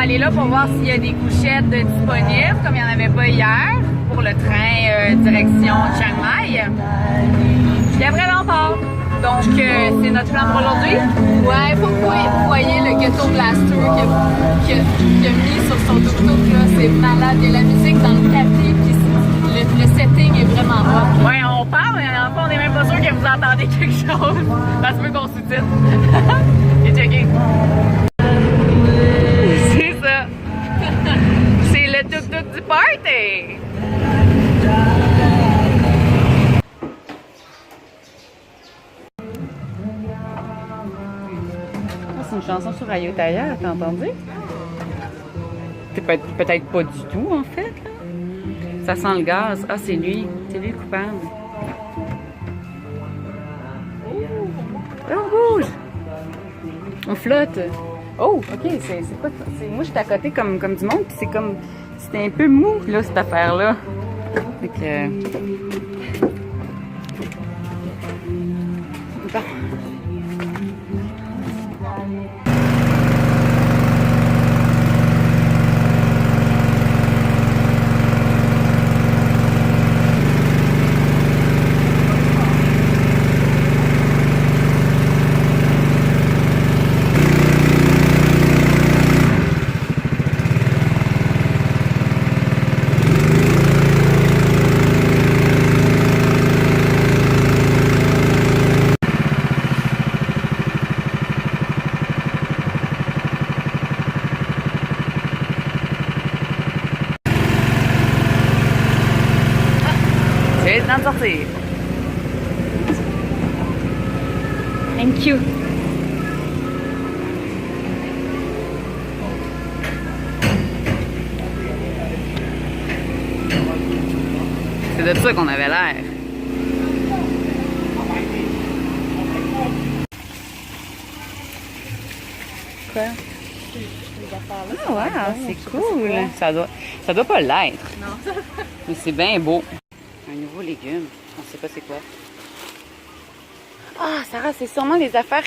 aller là pour voir s'il y a des couchettes disponibles, comme il n'y en avait pas hier, pour le train direction Chiang Mai. Puis après, on part. Donc, c'est notre plan pour aujourd'hui. Ouais, faut que vous voyez le Ghetto Blaster qu'il a mis sur son tuk-tuk, là. C'est malade. Il y a la musique dans le tapis, puis le setting est vraiment hot. Ouais, on parle, mais en fait, on n'est même pas sûr que vous entendez quelque chose. Ça se peut qu'on sous-titre. Et checké. C'est ça. C'est le tuk-tuk du party. C'est une chanson sur Ayutthaya, t'as entendu? C'est peut-être pas du tout, en fait. Là. Ça sent le gaz. Ah, c'est lui le coupable. Oh, on bouge! On flotte. Oh, ok, c'est quoi ça? Moi, j'étais à côté comme du monde, puis c'était un peu mou, là, cette affaire-là. Fait que... Bon. C'est le temps de sortir. Thank you. C'est de ça qu'on avait l'air. Quoi? Ah ouais, c'est cool. Ça doit pas l'être. Non. Mais c'est bien beau. Un nouveau légume. On sait pas c'est quoi. Ah, Sarah, c'est sûrement les affaires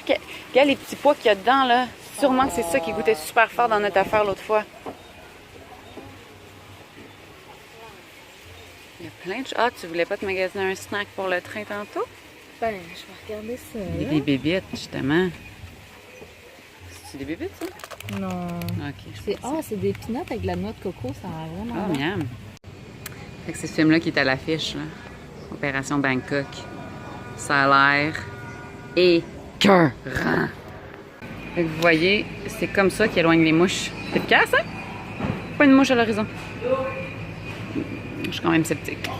regarde les petits pois qu'il y a dedans, là. Sûrement que c'est ça qui goûtait super fort dans notre affaire l'autre fois. Il y a plein de choses. Ah, tu voulais pas te magasiner un snack pour le train tantôt? Ben, je vais regarder ça. Il y a des bébites, justement. C'est des bébites, ça? Non. Ok. C'est des peanuts avec de la noix de coco, ça a l'air vraiment bon. Miam. Fait que c'est ce film-là qui est à l'affiche, là. Opération Bangkok. Ça a l'air écœurant. Fait que vous voyez, c'est comme ça qu'il éloigne les mouches. C'est efficace, hein? Pas une mouche à l'horizon. Je suis quand même sceptique.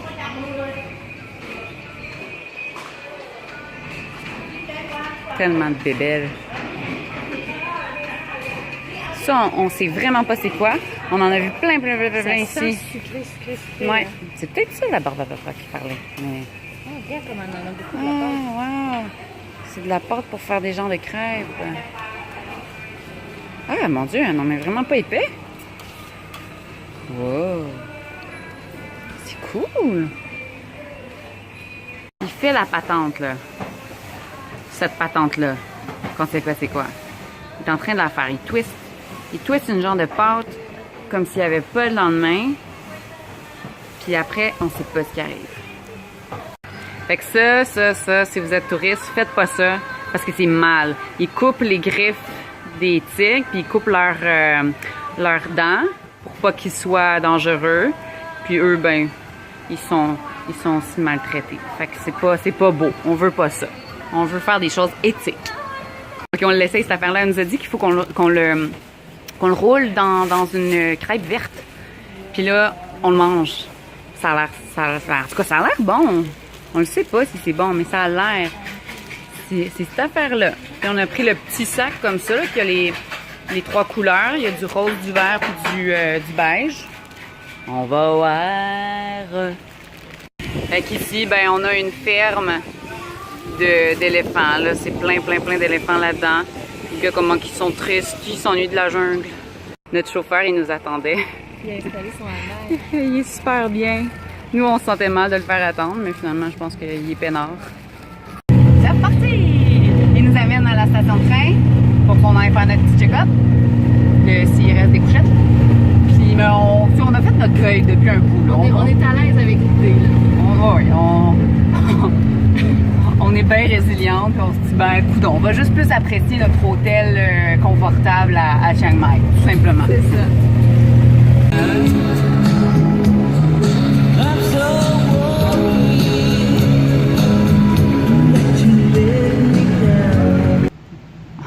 Tellement de bébelles. Ça, on sait vraiment pas c'est quoi. On en a vu plein ici. Sucré. Ouais. C'est peut-être ça la barbe à papa qui parlait. Mais... Oh, regarde comme on en a beaucoup de la pâte. Wow! C'est de la pâte pour faire des genres de crêpes. Ah, mon Dieu, elle n'en est vraiment pas épais. Wow! C'est cool! Il fait la patente, là. Cette patente-là. Qu'on sait pas c'est quoi. Il est en train de la faire. Il twist une genre de pâte comme s'il n'y avait pas le lendemain. Puis après, on sait pas ce qui arrive. Fait que ça, si vous êtes touriste, faites pas ça parce que c'est mal. Ils coupent les griffes des tigres, puis ils coupent leurs dents pour pas qu'ils soient dangereux. Puis eux, ben, ils sont aussi maltraités. Fait que c'est pas beau. On veut pas ça. On veut faire des choses éthiques. Ok, on l'essaye cette affaire-là. Elle nous a dit qu'il faut qu'on le roule dans une crêpe verte. Puis là, on le mange. Ça a l'air, en tout cas, ça a l'air bon. On le sait pas si c'est bon, mais ça a l'air. C'est cette affaire-là. Puis on a pris le petit sac comme ça, là, qui a les trois couleurs. Il y a du rose, du vert et du beige. On va voir. Fait qu'ici, ben, on a une ferme d'éléphants. Là, c'est plein d'éléphants là-dedans. Les gars, comment ils sont tristes, ils s'ennuient de la jungle. Notre chauffeur, il nous attendait. Il a installé son hammer. Il est super bien. Nous, on se sentait mal de le faire attendre, mais finalement, je pense qu'il est peinard. C'est reparti! Il nous amène à la station de train pour qu'on aille faire notre petit check-up. s'il reste des couchettes. Puis mais on a fait notre deuil depuis un bout. Là. On est à l'aise avec l'idée. On est bien résiliente, puis on se dit, ben, écoute, on va juste plus apprécier notre hôtel confortable à Chiang Mai, tout simplement. C'est ça.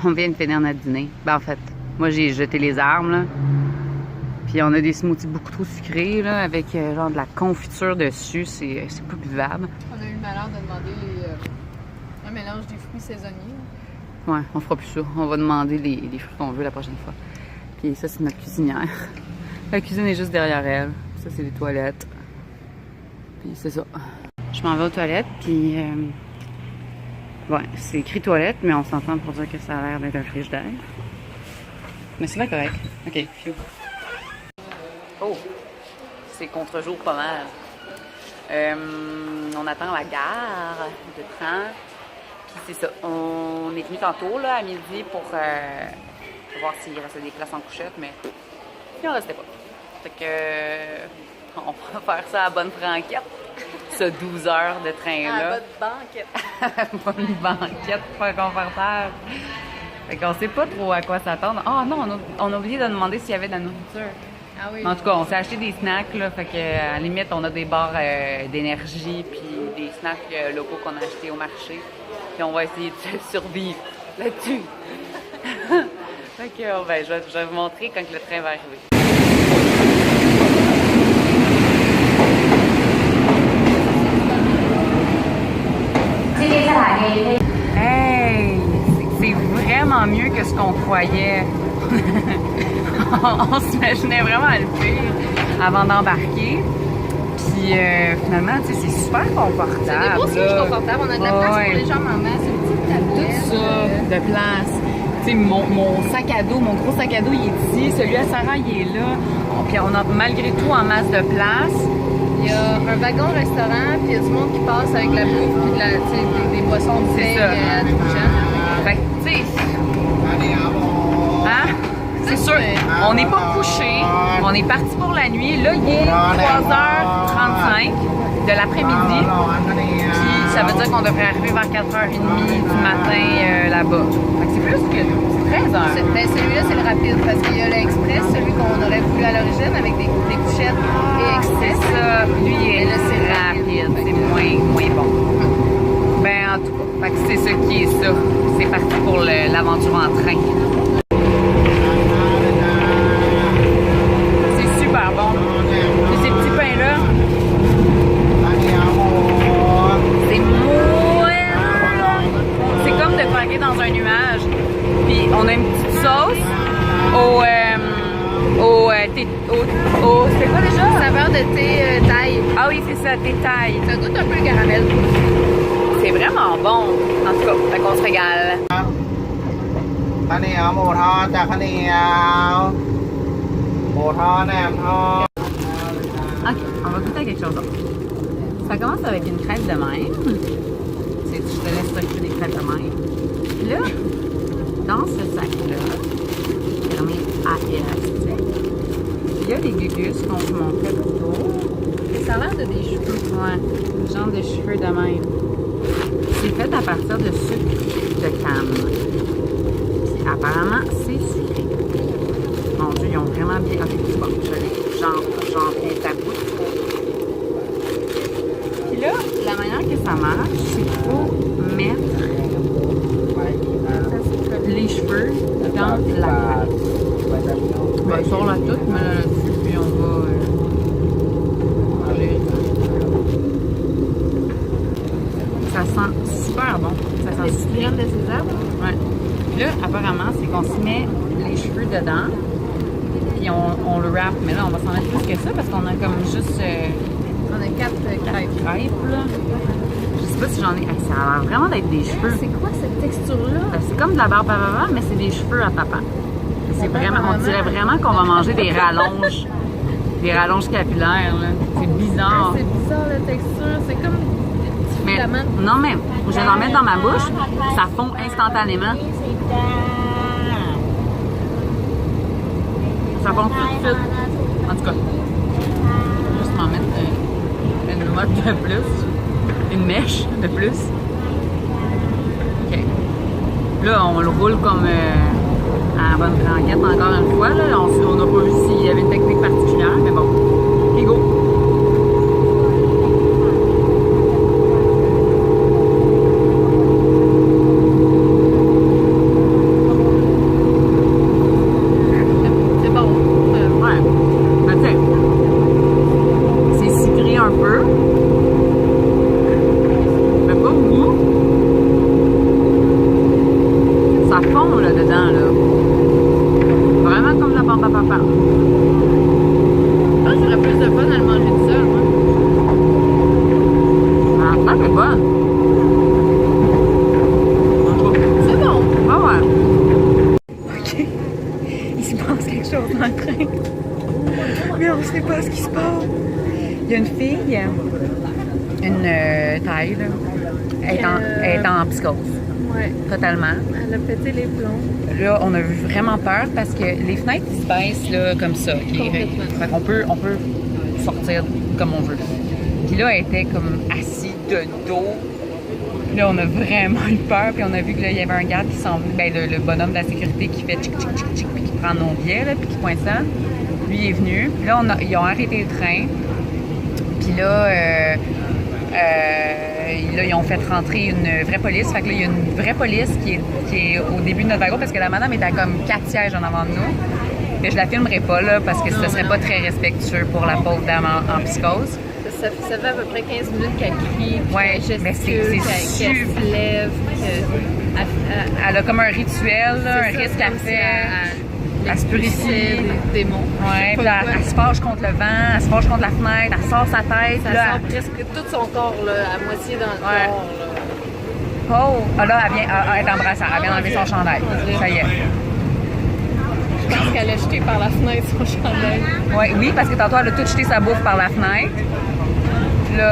On vient de finir notre dîner. Ben, en fait, moi, j'ai jeté les armes, là. Puis on a des smoothies beaucoup trop sucrés, là, avec genre de la confiture dessus. C'est pas buvable. On a eu le malheur de demander un mélange des fruits saisonniers. Ouais, on fera plus ça. On va demander les fruits qu'on veut la prochaine fois. Puis ça, c'est notre cuisinière. La cuisine est juste derrière elle. Ça, c'est les toilettes. Puis c'est ça. Je m'en vais aux toilettes, puis... ouais, c'est écrit toilette, mais on s'entend pour dire que ça a l'air d'être un frigidaire. Mais c'est bien correct. OK, phew. Oh! C'est contre-jour pas mal. On attend la gare de train. Puis c'est ça. On est venu tantôt, là, à midi, pour voir s'il restait des places en couchette, mais il en restait pas. Fait que... on va faire ça à bonne franquette. Ce 12 heures de train-là. Bonne banquette. Bonne banquette, pas confortable. Fait qu'on sait pas trop à quoi s'attendre. Ah non, on a oublié de demander s'il y avait de la nourriture. Ah oui. En tout cas, on s'est acheté des snacks, là, fait que à la limite, on a des barres d'énergie puis des snacks locaux qu'on a achetés au marché. Puis on va essayer de survivre là-dessus. Fait que, ben, je vais vous montrer quand le train va arriver. Hey! C'est vraiment mieux que ce qu'on croyait. On s'imaginait vraiment le pire avant d'embarquer. Puis finalement, tu sais, c'est super confortable. C'est des beaux sièges confortables. On a de la place pour les jambes en masse, une petite tablette. Tout ça, de place. Tu sais, mon sac à dos, mon gros sac à dos, il est ici. Celui à Sarah, il est là. Puis on a malgré tout en masse de place. Il y a un wagon-restaurant, puis il y a du monde qui passe avec la bouffe, puis de la, des boissons de thé à tout le. Fait que, tu sais, hein? C'est sûr, on n'est pas couché, on est parti pour la nuit. Là, il est 3h35 de l'après-midi. Puis ça veut dire qu'on devrait arriver vers 4h30 du matin là-bas. Fait que c'est plus que 13h. Ben, celui-là, c'est le rapide, parce qu'il y a l'express, celui qu'on aurait voulu à l'origine, avec des couchettes et express. C'est ça, lui est rapide, c'est moins bon. Ben, en tout cas, fait que c'est ça qui est ça. C'est parti pour l'aventure en train. C'est super bon. Puis ces petits pains-là, c'est moelleux. C'est comme de craquer dans un nuage. Puis on a une petite sauce c'est quoi déjà? Saveur de thé thaï. Ah oui, c'est ça, thé thaï. Ça goûte un peu le caramel. C'est vraiment bon. En tout cas, fait qu'on se régale. Ok, on va goûter à quelque chose d'autre. Ça commence avec une crêpe de même. Je te laisse s'occuper des crêpes de même. Puis là, dans ce sac-là, fermé à élastique, il y a des gugus qu'on vous montrait plus tôt. Ça a l'air de des cheveux. Ouais, le genre de cheveux de même. C'est fait à partir de sucre de canne. Puis apparemment, c'est sucré. Mon Dieu, ils ont vraiment bien... Ok, c'est bon, j'en viens ta bouche. Puis là, la manière que ça marche, c'est qu'il faut mettre les cheveux dans la crêpe. Ben, sors-la toute, mets-la là-dessus, puis on va... Ça sent super bon. Ça sent Des petites graines de sésame. Ouais. Puis là, apparemment, c'est qu'on se met les cheveux dedans, puis on le wrap. Mais là, on va s'en mettre plus que ça, parce qu'on a comme juste... On a 4 crêpes. Là. Je sais pas si j'en ai... Ça a l'air vraiment d'être des cheveux. C'est quoi cette texture-là? C'est comme de la barbe à papa, mais c'est des cheveux à papa. C'est vraiment... On dirait vraiment qu'on va manger des rallonges. Des rallonges capillaires, là. C'est bizarre. C'est bizarre, la texture. C'est comme... Mais, non, mais je vais en mettre dans ma bouche, ça fond instantanément. Ça bon tout de suite. En tout cas, juste m'en mettre une motte de plus. Une mèche de plus. OK. Là, on le roule comme à la bonne franquette encore une fois. Là. On n'a pas vu s'il y avait une technique particulière, mais bon. OK, go! Mais on sait pas ce qui se passe. Il y a une fille, une taille, là. Elle est en psychose. Ouais. Totalement. Elle a pété les plombs. Là, on a eu vraiment peur parce que les fenêtres ils se baissent là, comme ça. Fait qu'on peut sortir comme on veut. Puis là, elle était comme assise de dos. Là, on a vraiment eu peur. Puis on a vu qu'il y avait un garde qui s'en venait, ben, le bonhomme de la sécurité qui fait tchic tchic tchic tchic, puis qui prend nos billets, là, puis qui pointe ça. Lui, il est venu. Puis là, ils ont arrêté le train. Puis là, ils ont fait rentrer une vraie police. Fait que là, il y a une vraie police qui est au début de notre wagon parce que la madame était à comme 4 sièges en avant de nous. Mais je la filmerai pas, là, parce que ce serait pas très respectueux pour la pauvre dame en psychose. Ça fait à peu près 15 minutes qu'elle crie, ouais, mais qu'elle se lève. Elle a comme un rituel, là, un risque qu'elle fait. Elle se purifie. Des démons. Ouais, puis elle se fâche contre le vent, elle se fâche contre la fenêtre, elle sort sa tête. Ça sort presque tout son corps, là, à moitié dans le corps. Là. Oh! Ah là, elle est embrassante, elle vient d'enlever son chandail. Ça y est. Je pense qu'elle a jeté par la fenêtre son chandail. Oui, parce que tantôt, elle a tout jeté sa bouffe par la fenêtre. Puis là,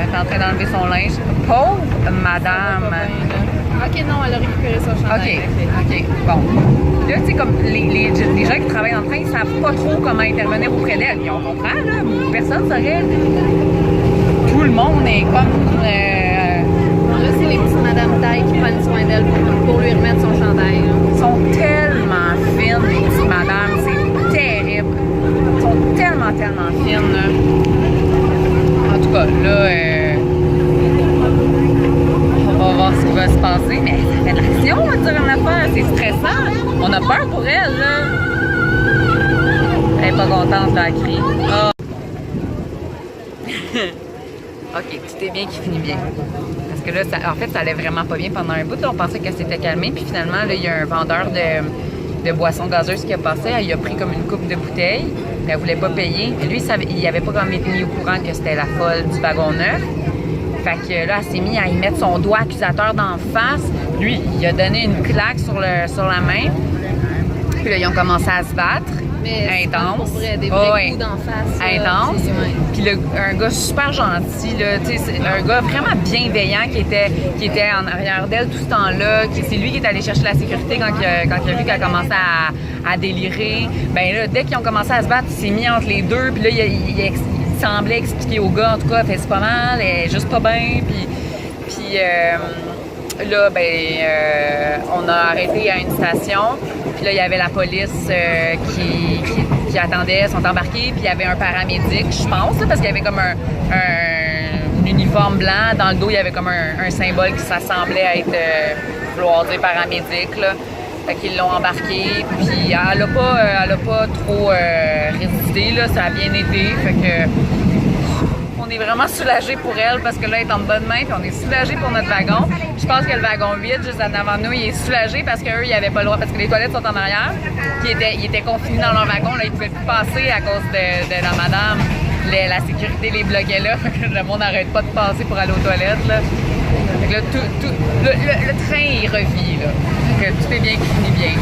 elle est en train d'enlever son linge. Pauvre madame! OK, non, elle a récupéré son chandail. OK, bon. Là, tu sais, comme les gens qui travaillent dans le train, ils savent pas trop comment intervenir auprès d'elle. Puis on comprend, là. Personne saurait. Tout le monde est comme... Là, c'est les petites Madame Taille qui prennent soin d'elle pour lui remettre son chandail. Là. Ils sont tellement fines, les petites madames. C'est terrible. Ils sont tellement fines, là. En tout cas, là... on va voir ce qui va se passer, mais ça fait de l'action, on va dire une affaire. C'est stressant. On a peur pour elle, là. Elle est pas contente, là, elle crie. Oh. OK, tout est bien qui finit bien. Parce que là, en fait, ça allait vraiment pas bien pendant un bout. Là, on pensait qu'elle s'était calmée. Puis finalement, là, il y a un vendeur de boissons gazeuses qui a passé. Il a pris comme une coupe de bouteilles. Elle voulait pas payer. Et lui, il avait pas comme été mis au courant que c'était la folle du wagon neuf. Fait que là, elle s'est mise à y mettre son doigt accusateur d'en face. Lui, il a donné une claque sur la main. Puis là, ils ont commencé à se battre. Mais intense. Pour vrai, des vrais coups d'en face. Intense. Puis un gars super gentil, là, un gars vraiment bienveillant qui était en arrière d'elle tout ce temps-là. C'est lui qui est allé chercher la sécurité quand il a vu qu'elle commençait à délirer. Ben là, dès qu'ils ont commencé à se battre, il s'est mis entre les deux. Puis là, il semblait expliquer au gars, en tout cas, elle fait c'est pas mal, elle est juste pas bien. Puis là, on a arrêté à une station. Puis là, il y avait la police qui attendait, ils sont embarqués. Puis il y avait un paramédic, je pense, là, parce qu'il y avait comme un uniforme blanc. Dans le dos, il y avait comme un symbole qui s'assemblait à être, vouloir dire paramédic, là. Fait qu'ils l'ont embarqué. Puis elle a pas trop résisté, là. Ça a bien été. Fait que... on est vraiment soulagés pour elle parce que là, elle est en bonne main, puis on est soulagés pour notre wagon. Je pense que le wagon 8, juste en avant de nous, il est soulagé parce qu'eux, ils n'avaient pas le droit, parce que les toilettes sont en arrière, puis ils étaient confinés dans leur wagon, là, ils ne pouvaient plus passer à cause de la madame. La sécurité les bloquait là, le monde n'arrête pas de passer pour aller aux toilettes, là. Fait que là, le train, il revit, là. Fait que tout est bien qui finit bien.